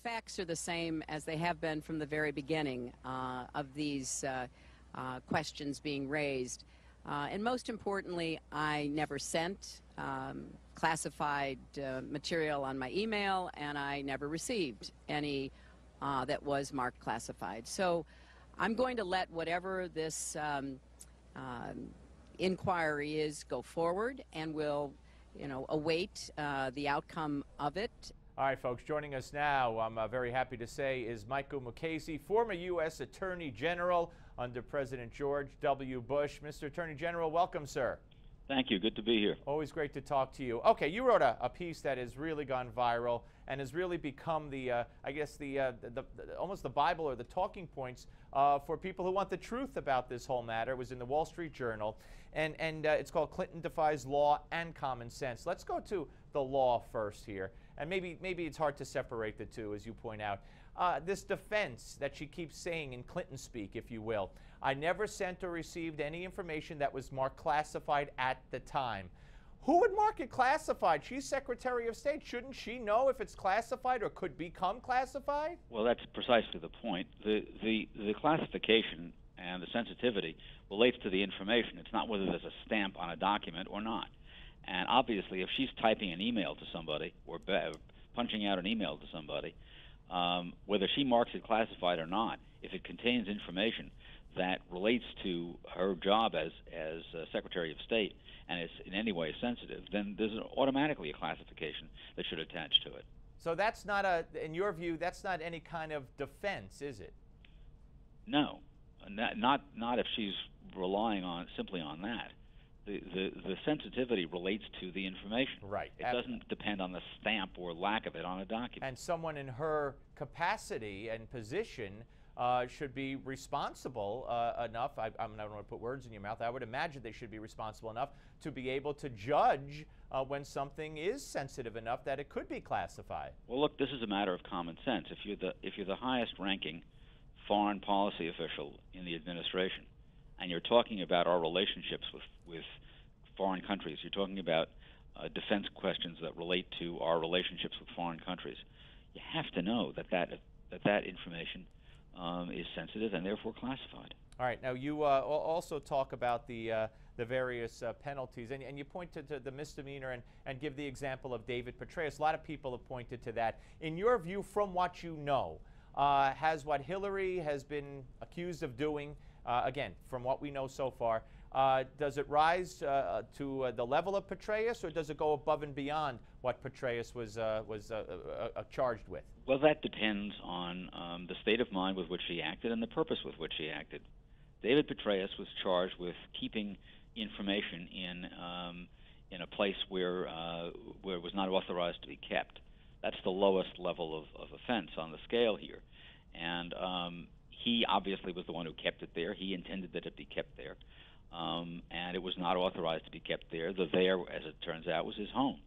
facts are the same as they have been from the very beginning of these questions being raised. And most importantly, I never sent classified material on my email, and I never received any that was marked classified. So I'm going to let whatever this inquiry is go forward, and we'll, await the outcome of it. All right, folks, joining us now, I'm very happy to say, is Michael Mukasey, former U.S. Attorney General under President George W. Bush. Mr. Attorney General, welcome, sir. Thank you. Good to be here. Always great to talk to you. Okay, you wrote a piece that has really gone viral and has really become the, I guess, the almost the Bible or the talking points for people who want the truth about this whole matter. It was in the Wall Street Journal, and it's called Clinton Defies Law and Common Sense. Let's go to the law first here, and maybe it's hard to separate the two, as you point out. This defense that she keeps saying in Clinton speak, if you will, I never sent or received any information that was marked classified at the time. Who would mark it classified? She's Secretary of State. Shouldn't she know if it's classified or could become classified? Well, that's precisely the point. The classification and the sensitivity relates to the information. It's not whether there's a stamp on a document or not. And obviously, if she's typing an email to somebody or punching out an email to somebody, whether she marks it classified or not, if it contains information that relates to her job as Secretary of State and is in any way sensitive, then there's automatically a classification that should attach to it. So that's not in your view, that's not any kind of defense, is it? No, not if she's relying simply on that. The sensitivity relates to the information. Right. It doesn't depend on the stamp or lack of it on a document. And someone in her capacity and position should be responsible enough, I don't want to put words in your mouth, I would imagine they should be responsible enough to be able to judge when something is sensitive enough that it could be classified. Well, look, this is a matter of common sense. If you're the highest ranking foreign policy official in the administration, and you're talking about our relationships with foreign countries, you're talking about defense questions that relate to our relationships with foreign countries, you have to know that information is sensitive and therefore classified. All right. Now, you also talk about the various penalties, and you point to the misdemeanor and give the example of David Petraeus. A lot of people have pointed to that. In your view, from what you know, has what Hillary has been accused of doing, again, from what we know so far, does it rise to the level of Petraeus, or does it go above and beyond what Petraeus was charged with? Well, that depends on the state of mind with which he acted and the purpose with which he acted. David Petraeus was charged with keeping information in a place where it was not authorized to be kept. That's the lowest level of offense on the scale here, and he obviously was the one who kept it there. He intended that it be kept there, and it was not authorized to be kept there. The there, as it turns out, was his home.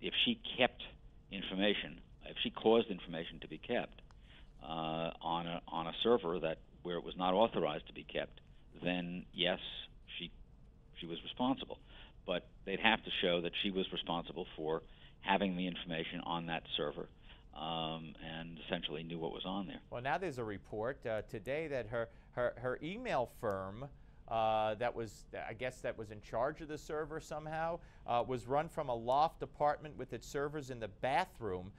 If she kept information, if she caused information to be kept on a server where it was not authorized to be kept, then yes, she was responsible. But they'd have to show that she was responsible for having the information on that server and essentially knew what was on there. Well, now there's a report today that her email firm that was, I guess, that was in charge of the server somehow, was run from a loft apartment with its servers in the bathroom.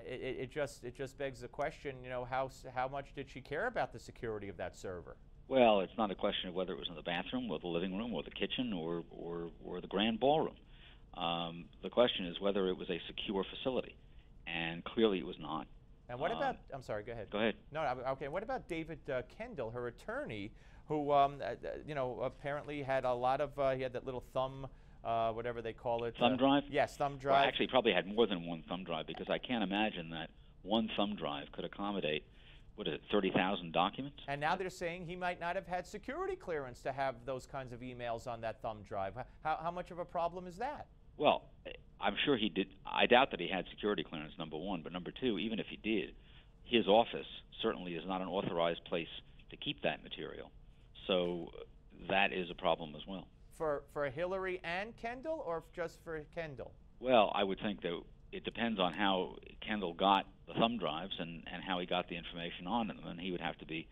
It just begs the question, how much did she care about the security of that server? Well, it's not a question of whether it was in the bathroom or the living room or the kitchen or the grand ballroom. The question is whether it was a secure facility, and clearly it was not. And what about, I'm sorry, go ahead. Go ahead. No, okay, what about David Kendall, her attorney, who, apparently had a lot of, he had that little thumb, whatever they call it. Thumb drive? Yes, thumb drive. Well, actually, probably had more than one thumb drive, because I can't imagine that one thumb drive could accommodate, 30,000 documents? And now they're saying he might not have had security clearance to have those kinds of emails on that thumb drive. How much of a problem is that? Well, I'm sure he did. I doubt that he had security clearance, number one. But number two, even if he did, his office certainly is not an authorized place to keep that material. So that is a problem as well. For Hillary and Kendall, or just for Kendall? Well, I would think that it depends on how Kendall got the thumb drives and how he got the information on them, and he would have to be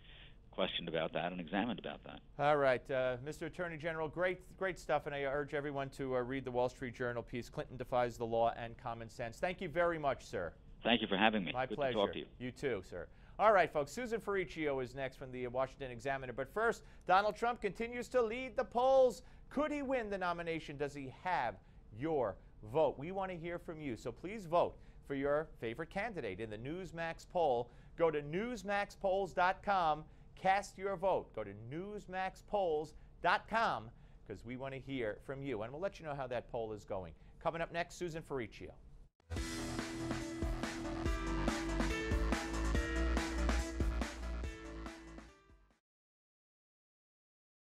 questioned about that and examined about that. All right, Mr. Attorney General, great stuff, and I urge everyone to read the Wall Street Journal piece, Clinton Defies the Law and Common Sense. Thank you very much, sir. Thank you for having me. My Good pleasure. to talk to you. You too, sir. All right, folks, Susan Ferriccio is next from the Washington Examiner. But first, Donald Trump continues to lead the polls. Could he win the nomination? Does he have your vote? We want to hear from you, so please vote for your favorite candidate in the Newsmax poll. Go to newsmaxpolls.com. Cast your vote. Go to newsmaxpolls.com because we want to hear from you. And we'll let you know how that poll is going. Coming up next, Susan Ferriccio.